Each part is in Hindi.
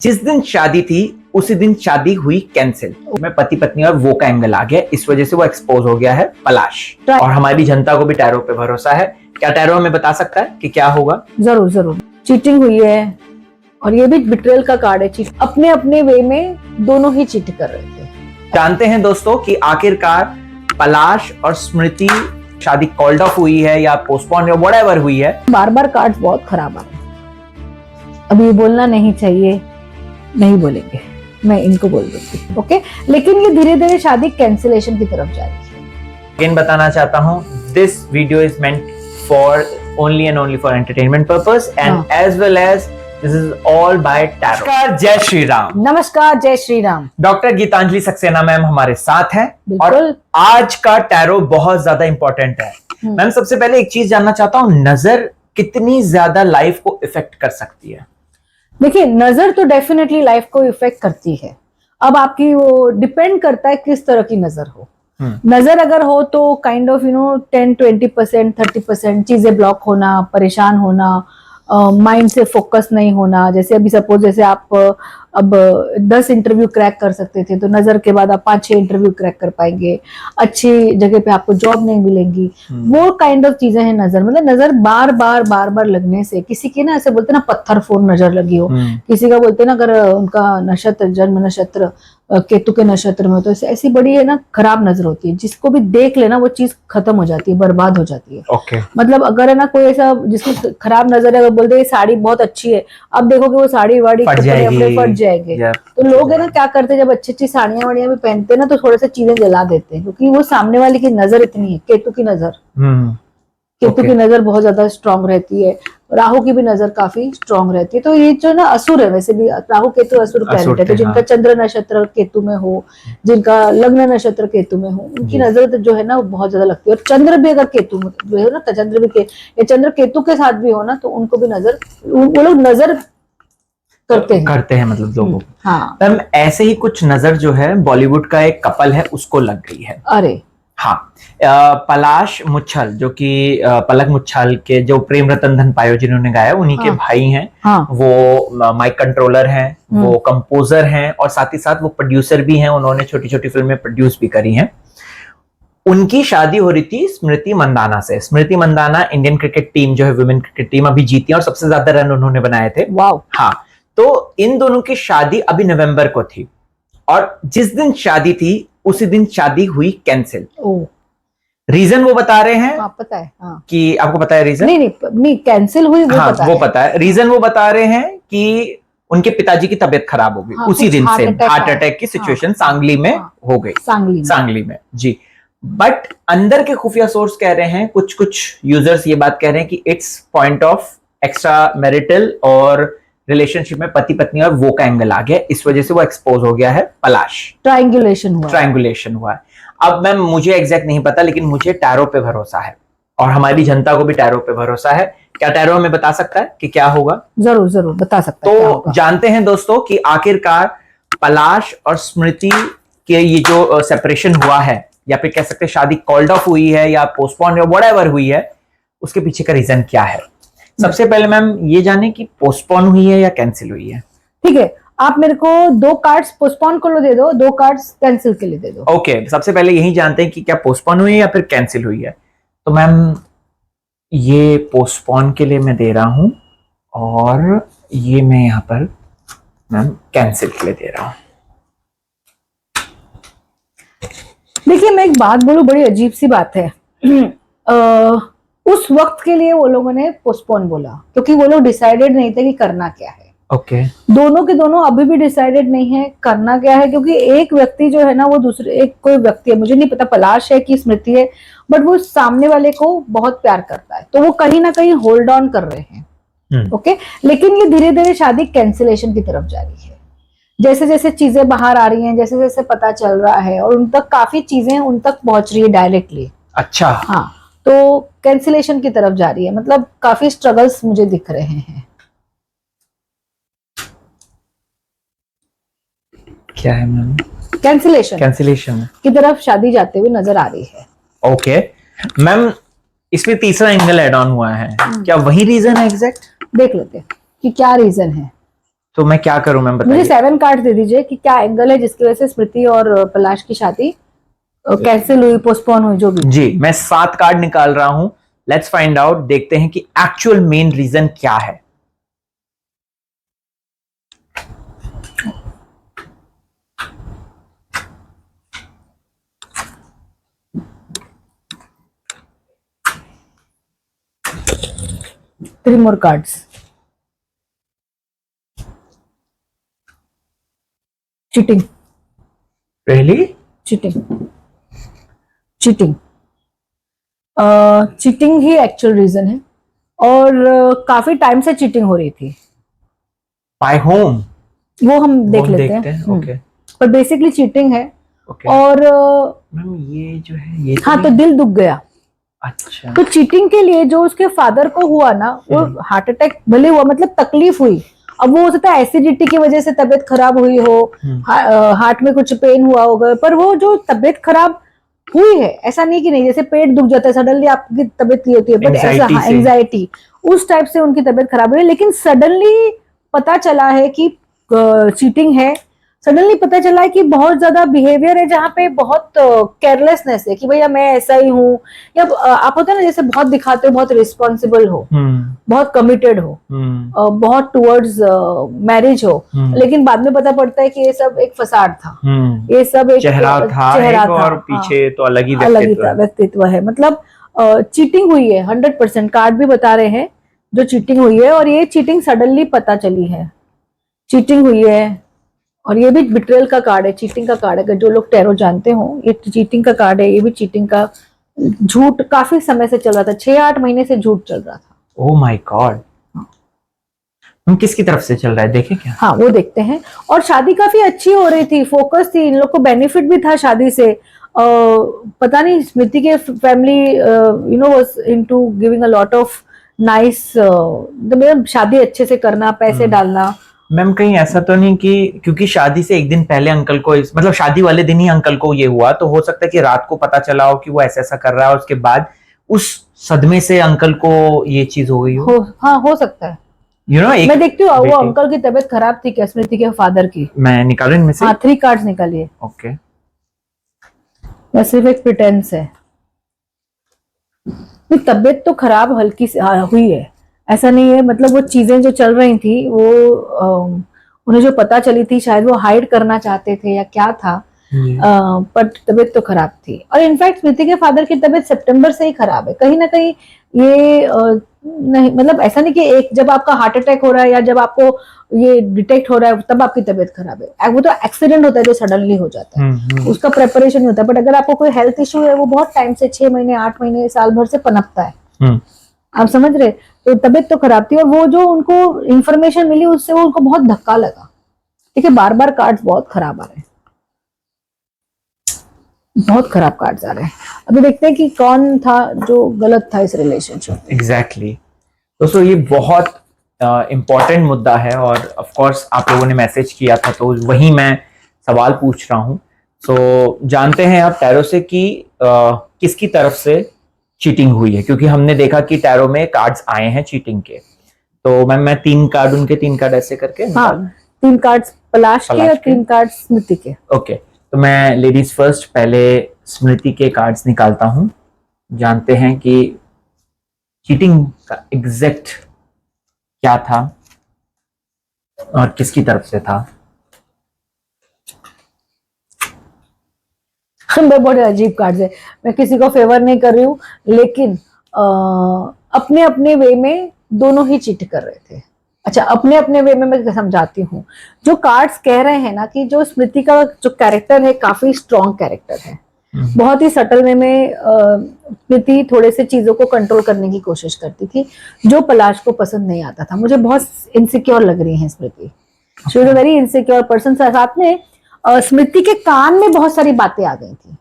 जिस दिन शादी थी उसी दिन शादी हुई कैंसिल। में पति पत्नी और वो का एंगल आ गया, इस वजह से वो एक्सपोज हो गया है पलाश। और हमारी जनता को भी टैरो पे भरोसा है। क्या टैरो हमें बता सकता है कि क्या होगा? जरूर जरूर। चीटिंग हुई है और ये भी बिट्रेयल का कार्ड है। चीट अपने अपने वे में दोनों ही चीट कर रहे थे। जानते हैं दोस्तों कि आखिरकार पलाश और स्मृति शादी कॉल्ड ऑफ हुई है या पोस्टपोन या व्हाटएवर हुई है। बार बार कार्ड बहुत खराब आ रहे हैं। अब ये बोलना नहीं चाहिए, नहीं बोलेंगे, मैं इनको बोल दूंगी। ओके, लेकिन ये धीरे धीरे शादी कैंसिलेशन की तरफ जा रही है। अगेन बताना चाहता हूँ, this video is meant for only and only for entertainment purpose and as well as this is all by tarot. नमस्कार, जय श्री राम। नमस्कार, जय श्री राम। डॉक्टर गीतांजलि सक्सेना मैम हमारे साथ हैं और आज का टैरो बहुत ज्यादा इंपॉर्टेंट है। मैम सबसे पहले एक चीज जानना चाहता हूँ, नजर कितनी ज्यादा लाइफ को इफेक्ट कर सकती है? देखिए, नजर तो डेफिनेटली लाइफ को इफेक्ट करती है। अब आपकी वो डिपेंड करता है किस तरह की नजर हो। नजर अगर हो तो काइंड ऑफ 10-20% 30% चीजें ब्लॉक होना, परेशान होना, माइंड से फोकस नहीं होना। जैसे अभी सपोज जैसे आप अब 10 इंटरव्यू क्रैक कर सकते थे तो नजर के बाद आप 5-6 इंटरव्यू क्रैक कर पाएंगे। अच्छी जगह पे आपको जॉब नहीं मिलेंगी। वो काइंड ऑफ चीजें हैं नजर। मतलब नजर बार बार लगने से, किसी की ना ऐसे बोलते ना पत्थर फोड़ नजर लगी हो, किसी का बोलते ना अगर उनका नक्षत्र जन्म नक्षत्र केतु के नक्षत्र में, तो ऐसी बड़ी है ना खराब नजर होती है। जिसको भी देख लेना वो चीज खत्म हो जाती है, बर्बाद हो जाती है। Okay. मतलब अगर है ना कोई ऐसा जिसमें खराब नजर है, अगर बोलते ये साड़ी बहुत अच्छी है, अब देखोगे वो साड़ी वाड़ी फट जाएंगे। तो लोग है ना क्या करते हैं, जब अच्छी अच्छी साड़ियां वाड़ियां भी पहनते हैं ना तो थोड़े से चीजें जला देते हैं, क्योंकि वो सामने वाले की नजर इतनी है। केतु की नजर केतु की नजर बहुत ज्यादा स्ट्रांग रहती है। राहु की भी नजर काफी स्ट्रांग रहती है। तो ये जो ना असुर है, वैसे भी राहु केतु असुर प्लैनेट है। तो जिनका चंद्र नक्षत्र केतु में हो, जिनका लग्न नक्षत्र केतु में हो, उनकी नजर जो है ना वो बहुत ज्यादा लगती है। और चंद्र भी अगर केतु में जो है ना, चंद्र भी या चंद्र केतु के साथ भी हो ना, तो उनको भी नजर, वो लोग नजर करते हैं मतलब लोगों। हाँ मैम, ऐसे ही कुछ नजर जो है बॉलीवुड का एक कपल है उसको लग गई है। अरे हाँ, पलाश मुच्छल जो कि पलक मुच्छल के जो प्रेम रतन धन पायो जिन्होंने गाया, उन्हीं के भाई हैं। वो माइक कंट्रोलर हैं, वो कंपोजर हैं और साथ ही साथ वो प्रोड्यूसर भी हैं। उन्होंने छोटी छोटी फिल्में प्रोड्यूस भी करी हैं। उनकी शादी हो रही थी स्मृति मंदाना से। स्मृति मंदाना इंडियन क्रिकेट टीम जो है, वुमेन क्रिकेट टीम, अभी जीती और सबसे ज्यादा रन उन्होंने बनाए थे। वाह। हाँ, तो इन दोनों की शादी अभी नवंबर को थी और जिस दिन शादी थी उसी दिन शादी हुई कैंसिल। रीजन वो बता रहे हैं। पता है। हाँ। कि आपको पता है रीजन? नहीं कैंसिल हुई वो हाँ, पता वो पता है। रीजन वो बता रहे हैं कि उनके पिताजी की तबीयत खराब हो गई। हाँ, उसी दिन से हार्ट अटैक की हाँ, सिचुएशन सांगली में हो गई। सांगली में जी। बट अंदर के खुफिया सोर्स कह रहे हैं, कुछ यूजर्स ये बात कह रहे हैं कि it's point of extra marital और रिलेशनशिप में पति पत्नी और वो का एंगल आ गया, इस वजह से वो एक्सपोज हो गया है पलाश। ट्रायंगुलेशन हुआ है। अब मैम मुझे एग्जैक्ट नहीं पता, लेकिन मुझे टैरो पे भरोसा है और हमारी जनता को भी टैरो पे भरोसा है। क्या टैरो हमें बता सकता है कि क्या होगा? जरूर बता सकता है। तो जानते हैं दोस्तों कि आखिरकार पलाश और स्मृति के ये जो सेपरेशन हुआ है, या फिर कह सकते हैं शादी कॉल्ड ऑफ हुई है या पोस्टपोन या व्हाटएवर हुई है, उसके पीछे का रीजन क्या है? सबसे पहले मैम ये जाने कि पोस्टपोन हुई है या कैंसिल हुई है। ठीक है, आप मेरे को 2 कार्ड्स पोस्टपोन को दे दो, 2 कार्ड्स कैंसिल के लिए दे दो। ओके, सबसे पहले यही जानते हैं कि क्या पोस्टपोन हुई है या फिर कैंसिल हुई है। तो मैम ये पोस्टपोन के लिए मैं दे रहा हूं और ये मैं यहां पर मैम कैंसिल के लिए दे रहा हूं। देखिए, मैं एक बात बोलूं, बड़ी अजीब सी बात है। उस वक्त के लिए वो लोगों ने पोस्टपोन बोला क्योंकि वो लोग डिसाइडेड नहीं थे कि करना क्या है। ओके। दोनों के दोनों अभी भी डिसाइडेड नहीं है करना क्या है, क्योंकि एक व्यक्ति जो है ना वो दूसरे, एक कोई व्यक्ति है, मुझे नहीं पता पलाश है कि स्मृति है, बट वो सामने वाले को बहुत प्यार करता है, तो वो कहीं ना कहीं होल्ड ऑन कर रहे हैं। ओके, लेकिन ये धीरे धीरे शादी कैंसिलेशन की तरफ जा रही है। जैसे जैसे चीजें बाहर आ रही हैं, जैसे जैसे पता चल रहा है और उन तक काफी चीजें उन तक पहुंच रही है डायरेक्टली। अच्छा। हाँ, तो कैंसिलेशन की तरफ जा रही है। मतलब काफी स्ट्रगल्स मुझे दिख रहे हैं। क्या है मैम? कैंसिलेशन की तरफ शादी जाते हुए नजर आ रही है। ओके मैम, इसमें तीसरा एंगल ऐड ऑन हुआ है, क्या वही रीजन है एग्जैक्ट? देख लेते हैं कि क्या रीजन है। तो मैं क्या करूं मैम, मुझे बताइए। 7 कार्ड दे दीजिए कि क्या एंगल है जिसकी वजह से स्मृति और पलाश की शादी कैंसिल हुई, पोस्टपोन हुई, जो भी। जी मैं 7 कार्ड निकाल रहा हूं, लेट्स फाइंड आउट, देखते हैं कि एक्चुअल मेन रीजन क्या है। Three more cards. Cheating. Really? Cheating. Cheating. Cheating ही एक्चुअल रीजन है, और काफी टाइम से चीटिंग हो रही थी। By home? वो हम देख होम लेते देखते हैं, ओके। पर बेसिकली चीटिंग है। ओके और मैम ये जो है ये हाँ, तो दिल दुख गया। अच्छा। तो चीटिंग के लिए जो उसके फादर को हुआ ना, वो हार्ट अटैक भले हुआ, मतलब तकलीफ हुई। अब वो हो सकता है एसिडिटी की वजह से तबीयत खराब हुई हो, हार्ट में कुछ पेन हुआ होगा, पर वो जो तबीयत खराब हुई है, ऐसा नहीं कि नहीं, जैसे पेट दुख जाता है सडनली आपकी तबीयत की होती है, बट ऐसा एंजाइटी उस टाइप से उनकी तबीयत खराब हुई, लेकिन सडनली पता चला है कि चीटिंग है। सडनली पता चला है कि बहुत ज्यादा बिहेवियर है जहाँ पे बहुत केयरलेसनेस है कि भैया मैं ऐसा ही हूँ, या आप होता है ना जैसे बहुत दिखाते हो बहुत रिस्पॉन्सिबल हो, बहुत कमिटेड हो, बहुत टुवर्ड्स मैरिज हो, लेकिन बाद में पता पड़ता है कि ये सब एक फसाड था, ये सब एक चेहरा था और पीछे तो अलग ही व्यक्तित्व है। मतलब चीटिंग हुई है 100%, कार्ड भी बता रहे हैं जो चीटिंग हुई है, और ये चीटिंग सडनली पता चली है, चीटिंग हुई है। और ये भी बिट्रेल का कार्ड है, चीटिंग का कार्ड है। अगर जो लोग टैरो जानते हो, ये चीटिंग का कार्ड है, ये भी चीटिंग का। झूठ काफी समय से चल रहा था, 6-8 महीने से झूठ चल रहा था। Oh my God. हम किसकी तरफ से चल रहा है देखें क्या? हाँ वो देखते हैं। और शादी काफी अच्छी हो रही थी, फोकस थी, इन लोग को बेनिफिट भी था शादी से। पता नहीं स्मृति के family was into giving a lot of nice, मतलब शादी अच्छे से करना, पैसे डालना। मैम कहीं ऐसा तो नहीं कि क्योंकि शादी से एक दिन पहले अंकल को मतलब शादी वाले दिन ही अंकल को ये हुआ, तो हो सकता है कि रात को पता चला हो कि वो ऐसा ऐसा कर रहा है और उसके बाद उस सदमे से अंकल को ये चीज हो गई हो। हाँ हो सकता है। मैं देखती हूँ वो अंकल की तबीयत खराब थी क्या, स्मृति के फादर की? मैं निकाल इनमें से। हाँ 3 कार्ड्स निकालिए। ओके। बस सिर्फ एक प्रिटेंस है, तबीयत तो खराब हल्की से हुई है, ऐसा नहीं है। मतलब वो चीजें जो चल रही थी वो उन्हें जो पता चली थी, शायद वो हाइड करना चाहते थे या क्या था, पर तबीयत तो खराब थी। और इनफैक्ट स्मृति के फादर की तबीयत सितंबर से ही खराब है, कहीं ना कहीं ये नहीं, मतलब ऐसा नहीं कि एक जब आपका हार्ट अटैक हो रहा है या जब आपको ये डिटेक्ट हो रहा है तब आपकी तबीयत खराब है, वो तो एक्सीडेंट होता है जो सडनली हो जाता है, उसका प्रेपरेशन नहीं होता। बट अगर आपको कोई हेल्थ इश्यू है, वो बहुत टाइम से 6 महीने 8 महीने साल भर से पनपता है, आप समझ रहे। तो तबीयत तो खराब थी, और वो जो उनको इंफॉर्मेशन मिली उससे वो उनको बहुत धक्का लगा। ठीक है, बार बार कार्ड्स बहुत खराब आ रहे हैं, बहुत खराब कार्ड्स आ रहे हैं। अभी देखते हैं कि कौन था जो गलत था इस रिलेशनशिप। एग्जैक्टली दोस्तों, ये बहुत इम्पोर्टेंट मुद्दा है, और ऑफ कोर्स आप लोगों ने मैसेज किया था तो वही मैं सवाल पूछ रहा हूँ। सो जानते हैं आप टैरो से कि किसकी तरफ से चीटिंग हुई है, क्योंकि हमने देखा कि टैरो में कार्ड्स आए हैं चीटिंग के। तो मैम मैं 3 कार्ड, उनके 3 कार्ड ऐसे करके, हाँ 3 कार्ड्स पलाश के और 3 कार्ड स्मृति के। ओके, तो मैं लेडीज फर्स्ट पहले स्मृति के कार्ड्स निकालता हूँ, जानते हैं कि चीटिंग का एग्जैक्ट क्या था और किसकी तरफ से था। बड़े अजीब कार्ड्स है, मैं किसी को फेवर नहीं कर रही हूँ, लेकिन अपने अपने वे में दोनों ही चीट कर रहे थे। अच्छा, अपने अपने वे में मैं समझाती हूँ। जो कार्ड्स कह रहे हैं ना कि जो स्मृति का जो कैरेक्टर है काफी स्ट्रॉन्ग कैरेक्टर है, बहुत ही सटल वे में स्मृति थोड़े से चीजों को कंट्रोल करने की कोशिश करती थी, जो पलाश को पसंद नहीं आता था। मुझे बहुत इनसिक्योर लग रही है Smriti, she was a very insecure person. साथ में स्मृति के कान में बहुत सारी बातें आ गई थी,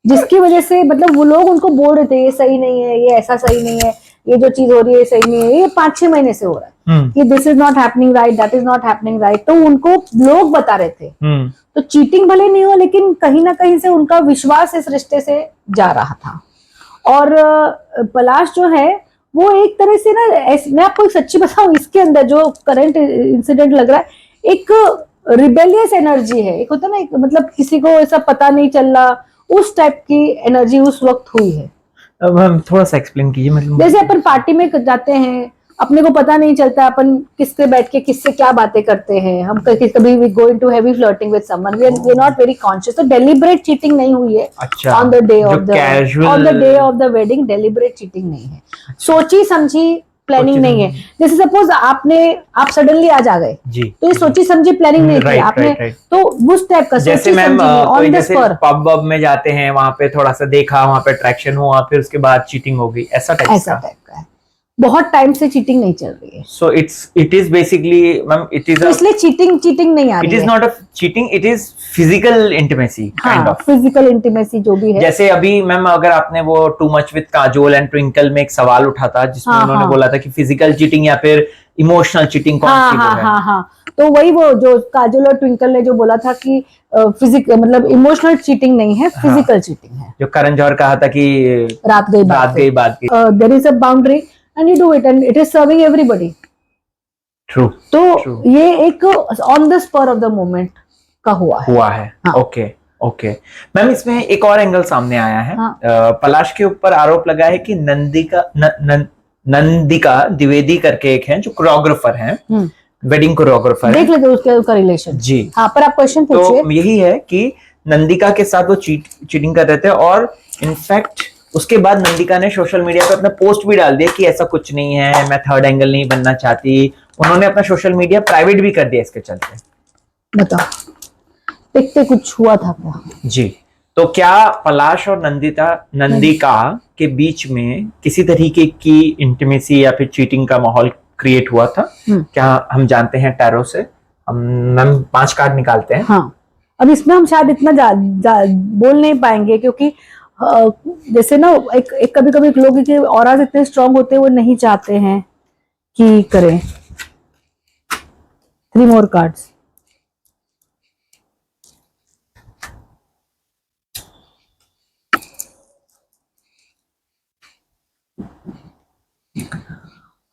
जिसकी वजह से मतलब वो लोग उनको बोल रहे थे ये सही नहीं है, ये ऐसा सही नहीं है, ये जो चीज हो रही है सही नहीं है, ये 5-6 महीने से हो रहा है कि this is not happening right, that is not happening right. तो उनको लोग बता रहे थे। तो चीटिंग भले नहीं हो, लेकिन कहीं ना कहीं से उनका विश्वास इस रिश्ते से जा रहा था। और पलाश जो है वो एक तरह से ना, मैं आपको एक सच्ची बताऊं, इसके अंदर जो करंट इंसिडेंट लग रहा है, एक रिबेलियस एनर्जी है, एक होता है ना, एक मतलब किसी को ऐसा पता नहीं चल रहा, उस टाइप की एनर्जी उस वक्त हुई है। अब हम थोड़ा सा एक्सप्लेन कीजिए, मतलब जैसे अपन पार्टी में जाते हैं, अपने को पता नहीं चलता अपन किससे बैठ के किससे क्या बातें करते हैं, हम कभी we go into heavy flirting with someone, we are not very conscious, तो डेलिब्रेट चीटिंग नहीं हुई है। अच्छा, on the day of casual, day of the wedding deliberate cheating नहीं है, सोची समझी प्लानिंग नहीं है। जैसे सपोज आप सडनली आज आ गए जी, तो ये सोची समझी प्लानिंग नहीं की आपने, तो उस टाइप का जैसे सोची मैम समझी ऑन द जैसे स्पॉट। पब वब में जाते हैं, वहां पे थोड़ा सा देखा, वहां पे अट्रैक्शन हुआ, फिर उसके बाद चीटिंग हो गई, ऐसा टाइप का है। बहुत टाइम से चीटिंग नहीं चल रही है, so it is basically ma'am, it is, तो इसलिए चीटिंग नहीं आ रही है। It is not a cheating, it is physical intimacy kind of, physical intimacy जो भी है। जैसे अभी मैम अगर आपने वो too much with Kajol and twinkle में एक सवाल उठा था जिसमें उन्होंने बोला था कि फिजिकल चीटिंग या फिर इमोशनल चीटिंग कौन सी वो है। हाँ, तो वही वो जो काजोल और ट्विंकल ने जो बोला था कि फिजिकल मतलब इमोशनल चीटिंग नहीं है, फिजिकल चीटिंग है। जो करण जौहर कहा था कि रात गई बात गई, there is a boundary and you do it and it is serving everybody. True, तो ये एक on the spur of the moment का हुआ है। ओके ओके मैम, इसमें एक और एंगल सामने आया है। हाँ। पलाश के ऊपर आरोप लगा है कि नंदिका द्विवेदी करके एक है जो कोरियोग्राफर हैं, वेडिंग कोरियोग्राफर, देख लेते उसका रिलेशन जी। हाँ, पर आप क्वेश्चन पूछिए। तो यही है कि नंदिका के साथ वो चीटिंग कर रहे थे, और इनफैक्ट उसके बाद नंदिका ने सोशल मीडिया पे अपना पोस्ट भी डाल दिया कि ऐसा कुछ नहीं है, मैं थर्ड एंगल नहीं बनना चाहती। उन्होंने अपना सोशल मीडिया प्राइवेट भी कर दिया इसके चलते। बताओ देखते कुछ हुआ था क्या? जी, तो क्या पलाश और नंदिका के बीच में किसी तरीके की इंटीमेसी या फिर चीटिंग का माहौल क्रिएट हुआ था? क्या हम जानते हैं टैरो से? हम 5 कार्ड निकालते हैं। हाँ, अब इसमें हम शायद इतना बोल नहीं पाएंगे, क्योंकि जैसे ना एक कभी लोगों के ऑराज इतने स्ट्रांग होते हैं, वो नहीं चाहते हैं कि करें। 3 more cards।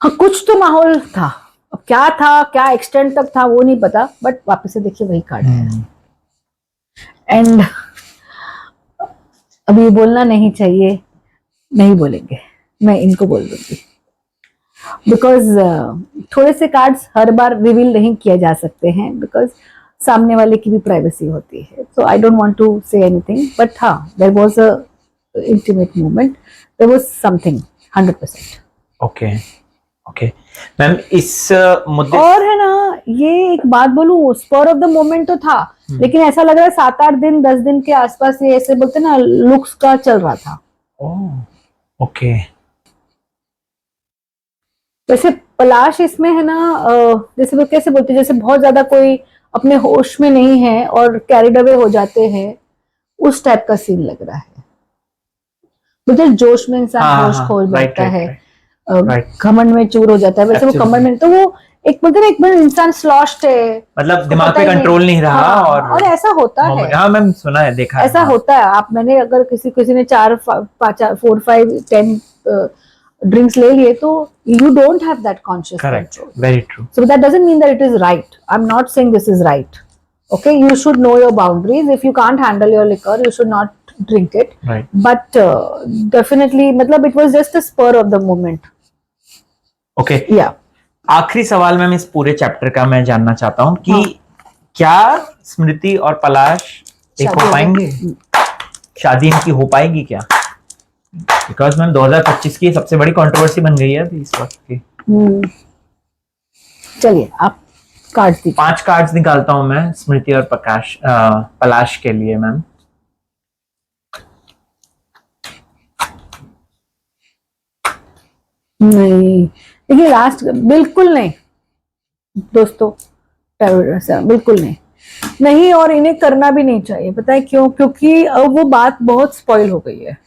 हाँ, कुछ तो माहौल था, अब क्या था, क्या एक्सटेंट तक था वो नहीं पता, बट वापस से देखिए वही कार्ड है। एंड अब ये बोलना नहीं चाहिए, नहीं बोलेंगे, मैं इनको बोल दूंगी, बिकॉज थोड़े से कार्ड्स हर बार रिवील नहीं किया जा सकते हैं, बिकॉज सामने वाले की भी प्राइवेसी होती है। So I don't want to say anything, but हाँ, there was a intimate moment, there was something 100%। Okay okay ma'am, इस मुद्दे और है ना, ये एक बात बोलूं, स्पर ऑफ द मोमेंट तो था, लेकिन ऐसा लग रहा है 7-8 दिन 10 दिन के आसपास ये ऐसे बोलते ना लुक्स का चल रहा था। ओके, वैसे पलाश इसमें है ना, जैसे वो कैसे बोलते हैं, जैसे बहुत ज्यादा कोई अपने होश में नहीं है और कैरिड अवे हो जाते हैं, उस टाइप का सीन लग रहा है। बोलते जोश में इंसान होश खो बैठता है, घमंड में चूर हो जाता है, वैसे वो घमंड में, तो वो एक बोलते ना, एक बार इंसान स्लॉस्ट है, मतलब दिमाग पे कंट्रोल नहीं रहा। हाँ, और ऐसा होता है। हाँ मैम, सुना है, देखा है, ऐसा होता है। आप मैंने अगर किसी ने 4 4 5 10 ड्रिंक्स ले लिए, तो you don't have that conscious control. Very true. So that doesn't mean that it is right. I'm not saying this is right. Okay, you should know your boundaries. If you can't handle your liquor, you should not drink it. Right. But definitely, मतलब it was just a spur of the moment. Okay. Yeah. आखिरी सवाल मैम इस पूरे चैप्टर का मैं जानना चाहता हूँ कि क्या स्मृति और पलाश एक हो पाएंगे? शादी इनकी हो पाएगी क्या? बिकॉज मैम 2025 की सबसे बड़ी कंट्रोवर्सी बन गई है अभी इस वक्त की। चलिए आप कार्ड्स दीजिए। 5 कार्ड्स निकालता हूं मैं स्मृति और पलाश के लिए मैम। नहीं, देखिए लास्ट बिल्कुल नहीं दोस्तों, बिल्कुल नहीं, और इन्हें करना भी नहीं चाहिए। पता है क्यों? क्योंकि अब वो बात बहुत स्पॉइल हो गई है।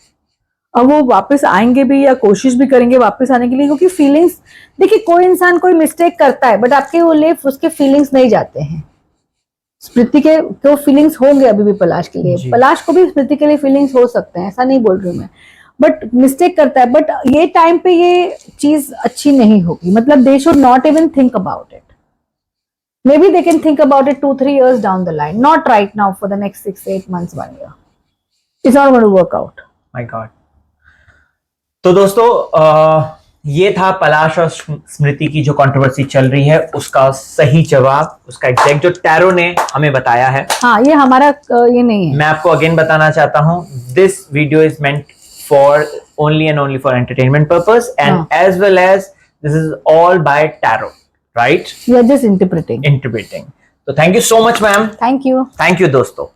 अब वो वापस आएंगे भी या कोशिश भी करेंगे वापस आने के लिए, क्योंकि फीलिंग्स, देखिए कोई इंसान कोई मिस्टेक करता है, बट आपके वो लिए उसके फीलिंग्स नहीं जाते हैं। स्मृति के तो फीलिंग्स होंगे अभी भी पलाश के लिए, पलाश को भी स्मृति के लिए फीलिंग्स हो सकते हैं, ऐसा नहीं बोल रही हूँ मैं, बट मिस्टेक करता है। बट ये टाइम पे ये चीज अच्छी नहीं होगी, मतलब they should not even think about it. Maybe they can think about it 2-3 years down the line, not right now for the next 6-8 months, 1 year. It's not going to work out. My God. तो दोस्तों ये था पलाश और स्मृति की जो कंट्रोवर्सी चल रही है उसका सही जवाब, उसका एग्जैक्ट जो टैरो ने हमें बताया है। हाँ, ये हमारा ये नहीं है। मैं आपको अगेन बताना चाहता हूँ, this video is meant for only and only for entertainment purpose and as well as this is all by tarot, right? We are just interpreting. तो thank you so much ma'am. Thank you दोस्तों।